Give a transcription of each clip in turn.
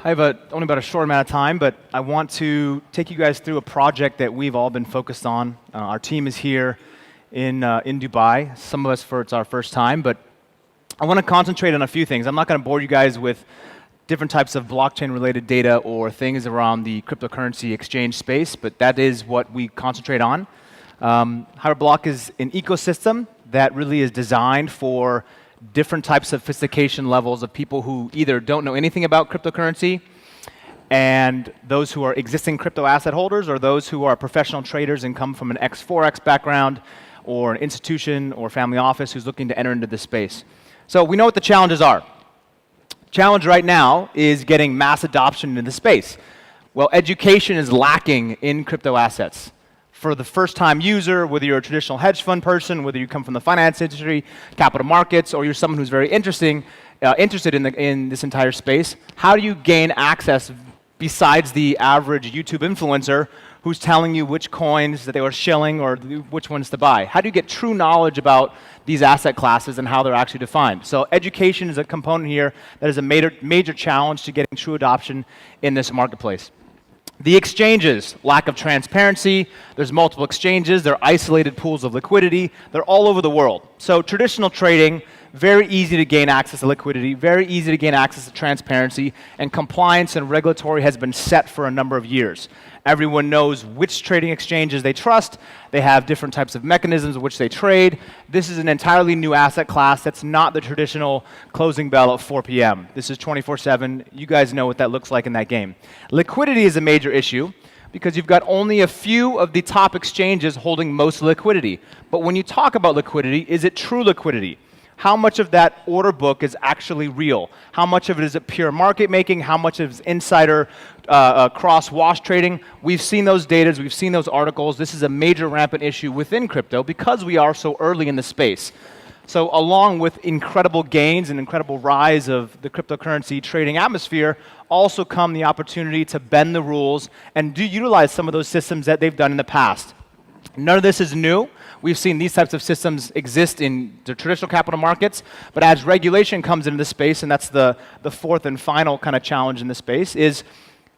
I have only about a short amount of time, but I want to take you guys through a project that we've all been focused on. Our team is here in Dubai. Some of us it's our first time, but I want to concentrate on a few things. I'm not going to bore you guys with different types of blockchain-related data or things around the cryptocurrency exchange space, but that is what we concentrate on. Hyperblock is an ecosystem that really is designed for different types of sophistication levels of people who either don't know anything about cryptocurrency and those who are existing crypto asset holders or those who are professional traders and come from an X4X background or an institution or family office who's looking to enter into this space. So we know what the challenges are. Challenge right now is getting mass adoption into the space. Well, education is lacking in crypto assets. For the first-time user, whether you're a traditional hedge fund person, whether you come from the finance industry, capital markets, or you're someone who's very interested in this entire space, how do you gain access besides the average YouTube influencer who's telling you which coins that they were shilling or which ones to buy? How do you get true knowledge about these asset classes and how they're actually defined? So education is a component here that is a major challenge to getting true adoption in this marketplace. The exchanges, lack of transparency. There's multiple exchanges. They're isolated pools of liquidity. They're all over the world. So traditional trading, very easy to gain access to liquidity, very easy to gain access to transparency, and compliance and regulatory has been set for a number of years. Everyone knows which trading exchanges they trust. They have different types of mechanisms in which they trade. This is an entirely new asset class that's not the traditional closing bell at 4 p.m. This is 24/7. You guys know what that looks like in that game. Liquidity is a major issue because you've got only a few of the top exchanges holding most liquidity. But when you talk about liquidity, is it true liquidity? How much of that order book is actually real? How much of it is pure market making? How much is insider cross-wash trading? We've seen those data, we've seen those articles. This is a major rampant issue within crypto because we are so early in the space. So along with incredible gains and incredible rise of the cryptocurrency trading atmosphere, also come the opportunity to bend the rules and utilize some of those systems that they've done in the past. None of this is new. We've seen these types of systems exist in the traditional capital markets, but as regulation comes into the space, and that's the fourth and final kind of challenge in the space, is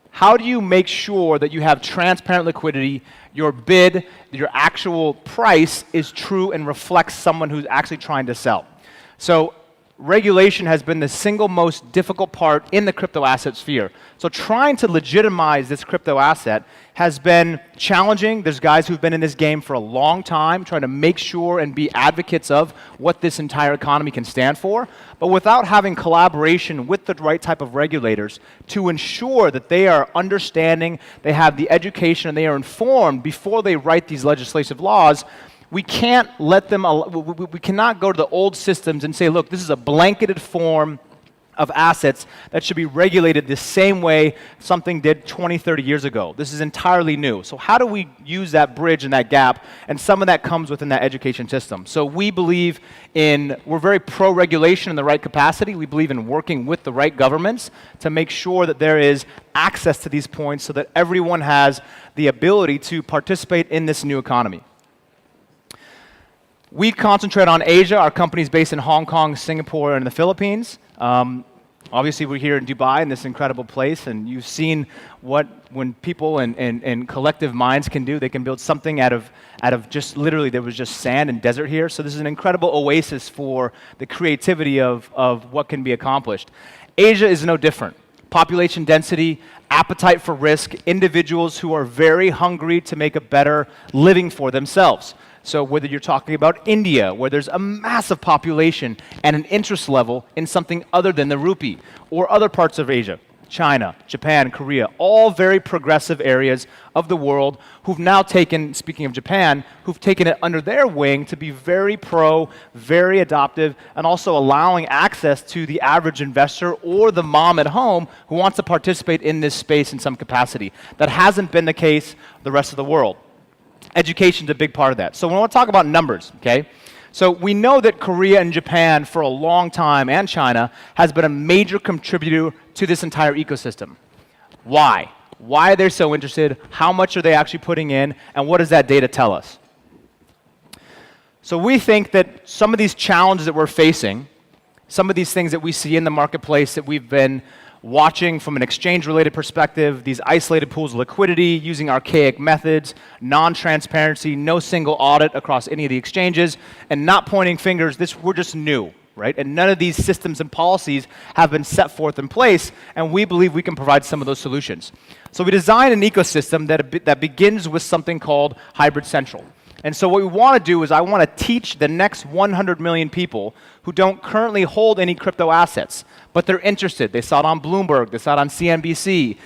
how do you make sure that you have transparent liquidity, your bid, your actual price is true and reflects someone who's actually trying to sell? So regulation has been the single most difficult part in the crypto asset sphere. So trying to legitimize this crypto asset has been challenging. There's guys who've been in this game for a long time trying to make sure and be advocates of what this entire economy can stand for, but without having collaboration with the right type of regulators to ensure that they are understanding, they have the education, and they are informed before they write these legislative laws. We can't let them, we cannot go to the old systems and say, look, this is a blanketed form of assets that should be regulated the same way something did 20, 30 years ago. This is entirely new. So how do we use that bridge and that gap? And some of that comes within that education system. So we believe we're very pro-regulation in the right capacity. We believe in working with the right governments to make sure that there is access to these points so that everyone has the ability to participate in this new economy. We concentrate on Asia. Our company is based in Hong Kong, Singapore, and the Philippines. Obviously, we're here in Dubai in this incredible place, and you've seen when people and collective minds can do. They can build something out of just literally there was just sand and desert here. So this is an incredible oasis for the creativity of what can be accomplished. Asia is no different. Population density, appetite for risk, individuals who are very hungry to make a better living for themselves. So whether you're talking about India, where there's a massive population and an interest level in something other than the rupee, or other parts of Asia, China, Japan, Korea, all very progressive areas of the world who've now taken, speaking of Japan, who've taken it under their wing to be very pro, very adoptive, and also allowing access to the average investor or the mom at home who wants to participate in this space in some capacity. That hasn't been the case the rest of the world. Education is a big part of that. So when I want to talk about numbers, okay? So we know that Korea and Japan for a long time, and China, has been a major contributor to this entire ecosystem. Why? Why are they so interested? How much are they actually putting in? And what does that data tell us? So we think that some of these challenges that we're facing, some of these things that we see in the marketplace that we've been watching from an exchange-related perspective, these isolated pools of liquidity, using archaic methods, non-transparency, no single audit across any of the exchanges, and not pointing fingers. We're just new, right? And none of these systems and policies have been set forth in place, and we believe we can provide some of those solutions. So we designed an ecosystem that begins with something called Hybrid Central. And so what we want to do is I want to teach the next 100 million people who don't currently hold any crypto assets, but they're interested. They saw it on Bloomberg, they saw it on CNBC,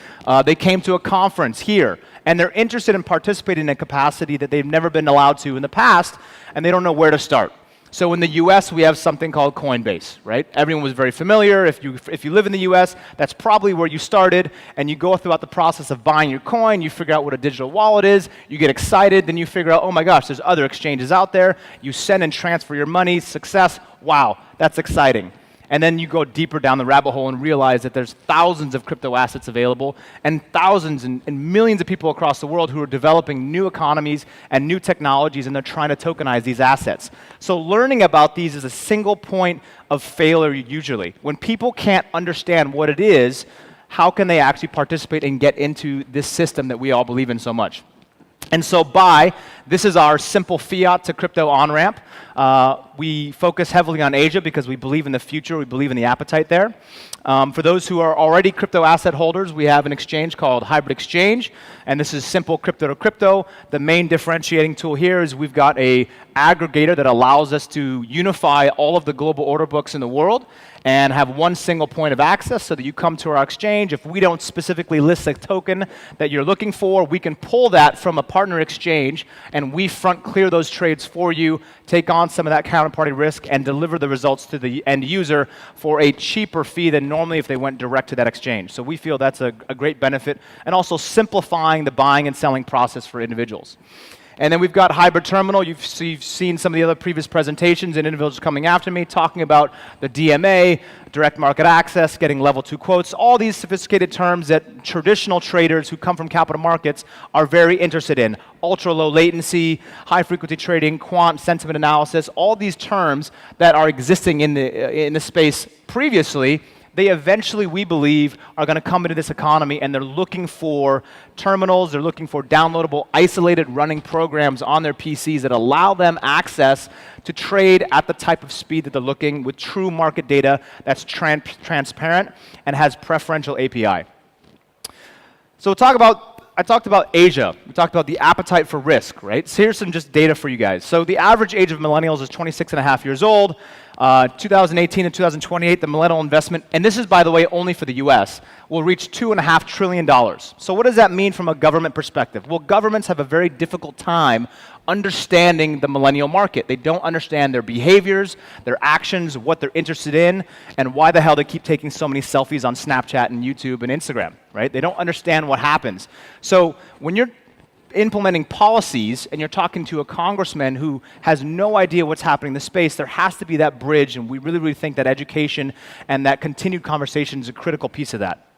they came to a conference here, and they're interested in participating in a capacity that they've never been allowed to in the past, and they don't know where to start. So in the US, we have something called Coinbase, right? Everyone was very familiar. If you live in the US, that's probably where you started, and you go throughout the process of buying your coin, you figure out what a digital wallet is, you get excited, then you figure out, oh my gosh, there's other exchanges out there, you send and transfer your money, success, wow, that's exciting. And then you go deeper down the rabbit hole and realize that there's thousands of crypto assets available and thousands and millions of people across the world who are developing new economies and new technologies, and they're trying to tokenize these assets. So learning about these is a single point of failure usually. When people can't understand what it is, how can they actually participate and get into this system that we all believe in so much? And so this is our simple fiat to crypto on-ramp. We focus heavily on Asia because we believe in the future, we believe in the appetite there. For those who are already crypto asset holders, we have an exchange called Hybrid Exchange, and this is simple crypto to crypto. The main differentiating tool here is we've got a aggregator that allows us to unify all of the global order books in the world and have one single point of access so that you come to our exchange. If we don't specifically list a token that you're looking for, we can pull that from a partner exchange, and we front clear those trades for you, take on some of that counterparty risk, and deliver the results to the end user for a cheaper fee than normally if they went direct to that exchange. So we feel that's a great benefit, and also simplifying the buying and selling process for individuals. And then we've got Hybrid Terminal. You've seen some of the other previous presentations and individuals coming after me talking about the DMA, direct market access, getting level 2 quotes, all these sophisticated terms that traditional traders who come from capital markets are very interested in. Ultra low latency, high frequency trading, quant, sentiment analysis, all these terms that are existing in the space previously, they eventually, we believe, are going to come into this economy, and they're looking for terminals, they're looking for downloadable, isolated running programs on their PCs that allow them access to trade at the type of speed that they're looking with true market data that's transparent and has preferential API. So I talked about Asia. We talked about the appetite for risk, right? So here's some just data for you guys. So the average age of millennials is 26.5 years old. 2018 and 2028, the millennial investment, and this is, by the way, only for the US, will reach $2.5 trillion. So what does that mean from a government perspective? Well, governments have a very difficult time understanding the millennial market. They don't understand their behaviors, their actions, what they're interested in, and why the hell they keep taking so many selfies on Snapchat and YouTube and Instagram, right? They don't understand what happens. So when you're implementing policies and you're talking to a congressman who has no idea what's happening in the space, there has to be that bridge, and we really, really think that education and that continued conversation is a critical piece of that.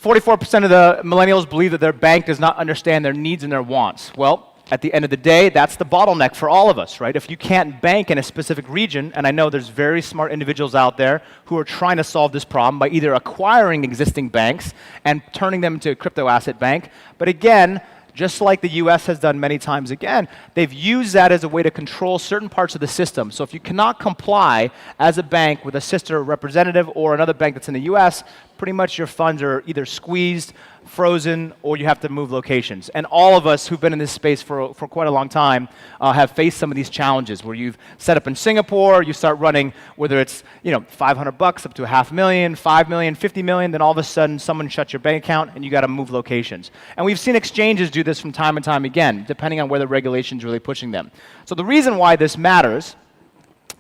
44% of the millennials believe that their bank does not understand their needs and their wants. Well, at the end of the day, that's the bottleneck for all of us, right? If you can't bank in a specific region, and I know there's very smart individuals out there who are trying to solve this problem by either acquiring existing banks and turning them into a crypto asset bank, but again, just like the US has done many times again, they've used that as a way to control certain parts of the system. So if you cannot comply as a bank with a sister representative or another bank that's in the US, pretty much your funds are either squeezed, frozen, or you have to move locations. And all of us who've been in this space for quite a long time have faced some of these challenges where you've set up in Singapore, you start running, whether it's $500 up to $500,000, $5 million, $50 million, then all of a sudden someone shuts your bank account and you got to move locations. And we've seen exchanges do this from time and time again, depending on where the regulation's really pushing them. So the reason why this matters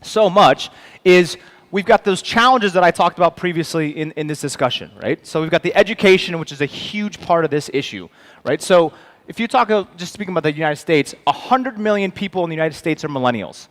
so much is we've got those challenges that I talked about previously in this discussion, right? So we've got the education, which is a huge part of this issue, right? So if you talk, just speaking about the United States, 100 million people in the United States are millennials.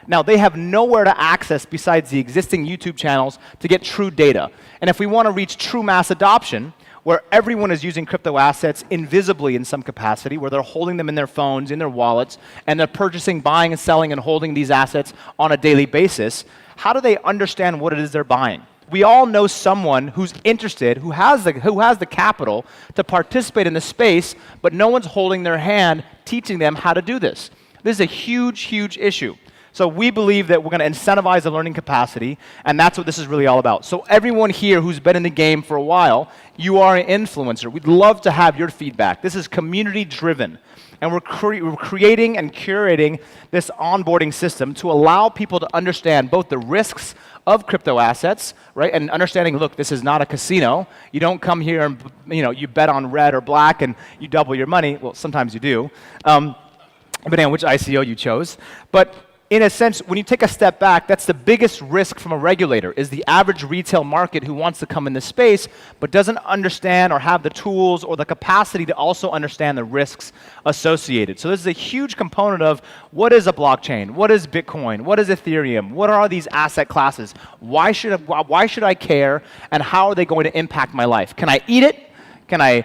Now, they have nowhere to access besides the existing YouTube channels to get true data. And if we want to reach true mass adoption, where everyone is using crypto assets invisibly in some capacity, where they're holding them in their phones, in their wallets, and they're purchasing, buying, and selling, and holding these assets on a daily basis, how do they understand what it is they're buying? We all know someone who's interested, who has the capital to participate in the space, but no one's holding their hand, teaching them how to do this. This is a huge, huge issue. So we believe that we're going to incentivize the learning capacity, and that's what this is really all about. So everyone here who's been in the game for a while, you are an influencer. We'd love to have your feedback. This is community-driven, and we're creating and curating this onboarding system to allow people to understand both the risks of crypto assets, right? And understanding, look, this is not a casino. You don't come here and you bet on red or black and you double your money. Well, sometimes you do, depending on which ICO you chose. But in a sense, when you take a step back, that's the biggest risk from a regulator, is the average retail market who wants to come in this space but doesn't understand or have the tools or the capacity to also understand the risks associated. So this is a huge component of what is a blockchain, what is Bitcoin, what is Ethereum, what are these asset classes, why should I care, and how are they going to impact my life? Can I eat it? Can I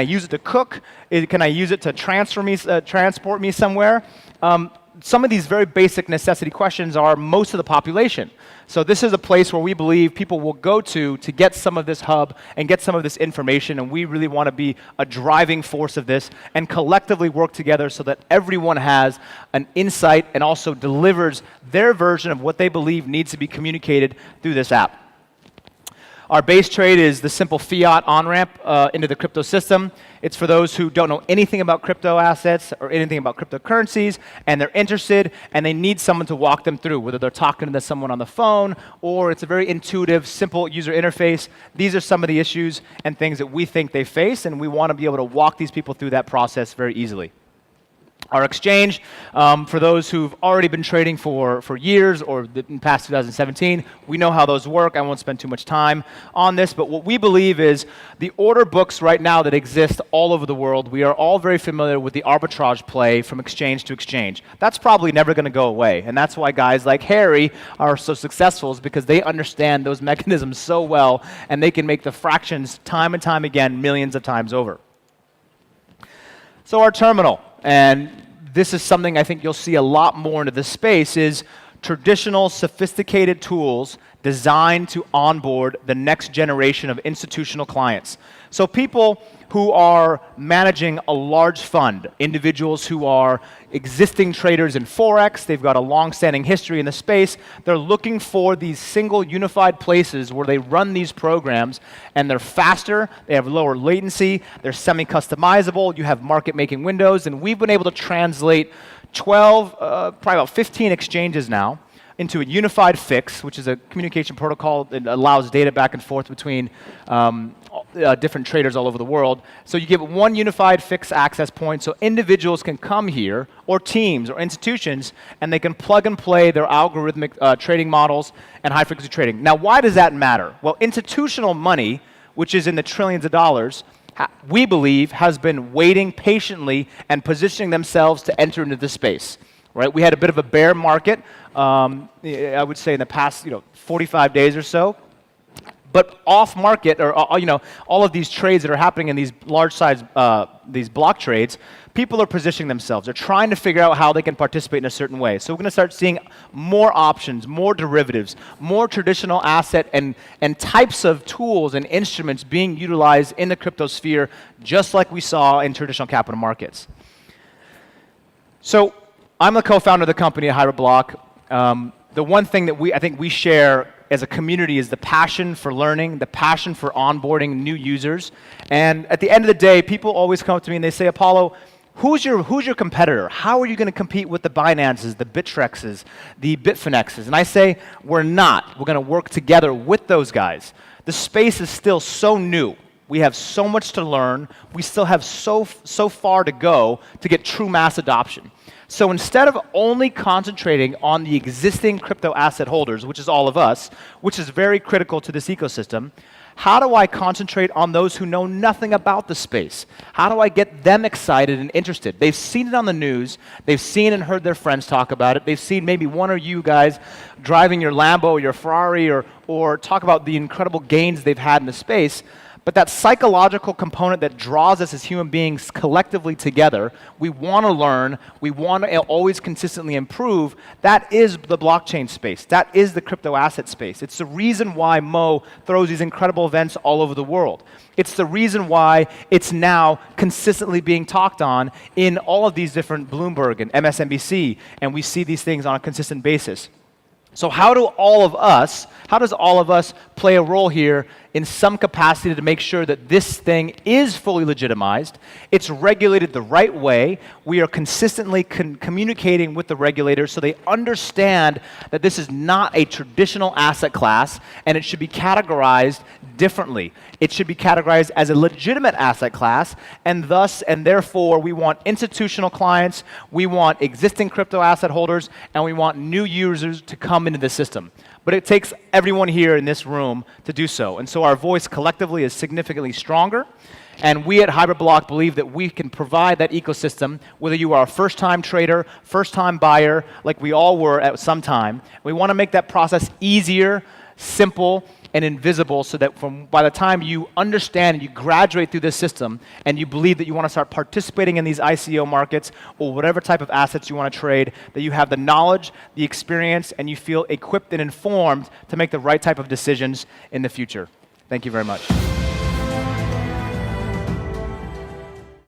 use it to cook? Can I use it to transport me somewhere? Some of these very basic necessity questions are most of the population. So this is a place where we believe people will go to get some of this hub and get some of this information, and we really want to be a driving force of this and collectively work together so that everyone has an insight and also delivers their version of what they believe needs to be communicated through this app. Our base trade is the simple fiat on-ramp into the crypto system. It's for those who don't know anything about crypto assets or anything about cryptocurrencies, and they're interested, and they need someone to walk them through, whether they're talking to someone on the phone, or it's a very intuitive, simple user interface. These are some of the issues and things that we think they face, and we want to be able to walk these people through that process very easily. Our exchange, for those who've already been trading for years or in past 2017, we know how those work. I won't spend too much time on this, but what we believe is the order books right now that exist all over the world, we are all very familiar with the arbitrage play from exchange to exchange. That's probably never going to go away, and that's why guys like Harry are so successful, is because they understand those mechanisms so well, and they can make the fractions time and time again, millions of times over. So our terminal, and this is something I think you'll see a lot more into this space, is traditional, sophisticated tools designed to onboard the next generation of institutional clients. So people who are managing a large fund, individuals who are existing traders in Forex, they've got a long-standing history in the space, they're looking for these single unified places where they run these programs, and they're faster, they have lower latency, they're semi-customizable, you have market-making windows, and we've been able to translate 12, probably about 15 exchanges now into a unified fix, which is a communication protocol that allows data back and forth between different traders all over the world. So you give one unified fix access point so individuals can come here, or teams or institutions, and they can plug and play their algorithmic trading models and high-frequency trading. Now, why does that matter? Well, institutional money, which is in the trillions of dollars, we believe has been waiting patiently and positioning themselves to enter into this space. Right? We had a bit of a bear market, I would say in the past 45 days or so. But off market, or all of these trades that are happening in these large size, these block trades, people are positioning themselves. They're trying to figure out how they can participate in a certain way. So we're going to start seeing more options, more derivatives, more traditional asset and types of tools and instruments being utilized in the crypto sphere, just like we saw in traditional capital markets. So I'm the co-founder of the company at Hybrid Block. The one thing that I think we share as a community is the passion for learning, the passion for onboarding new users. And at the end of the day, people always come up to me and they say, Apolo, who's your competitor? How are you going to compete with the Binances, the Bitrexes, the Bitfinexes? And I say, we're not. We're going to work together with those guys. The space is still so new. We have so much to learn. We still have so far to go to get true mass adoption. So instead of only concentrating on the existing crypto asset holders, which is all of us, which is very critical to this ecosystem, how do I concentrate on those who know nothing about the space? How do I get them excited and interested? They've seen it on the news. They've seen and heard their friends talk about it. They've seen maybe one of you guys driving your Lambo or your Ferrari or talk about the incredible gains they've had in the space. But that psychological component that draws us as human beings collectively together, we want to learn, we want to always consistently improve, that is the blockchain space. That is the crypto asset space. It's the reason why Mo throws these incredible events all over the world. It's the reason why it's now consistently being talked on in all of these different Bloomberg and MSNBC, and we see these things on a consistent basis. So how does all of us play a role here in some capacity to make sure that this thing is fully legitimized, it's regulated the right way, we are consistently communicating with the regulators so they understand that this is not a traditional asset class and it should be categorized differently. It should be categorized as a legitimate asset class, and therefore we want institutional clients, we want existing crypto asset holders, and we want new users to come into the system. But it takes everyone here in this room to do so. And so our voice collectively is significantly stronger. And we at Hybrid Block believe that we can provide that ecosystem, whether you are a first-time trader, first-time buyer, like we all were at some time. We want to make that process easier, simple, and invisible so that by the time you understand and you graduate through this system and you believe that you want to start participating in these ICO markets or whatever type of assets you want to trade, that you have the knowledge, the experience, and you feel equipped and informed to make the right type of decisions in the future. Thank you very much.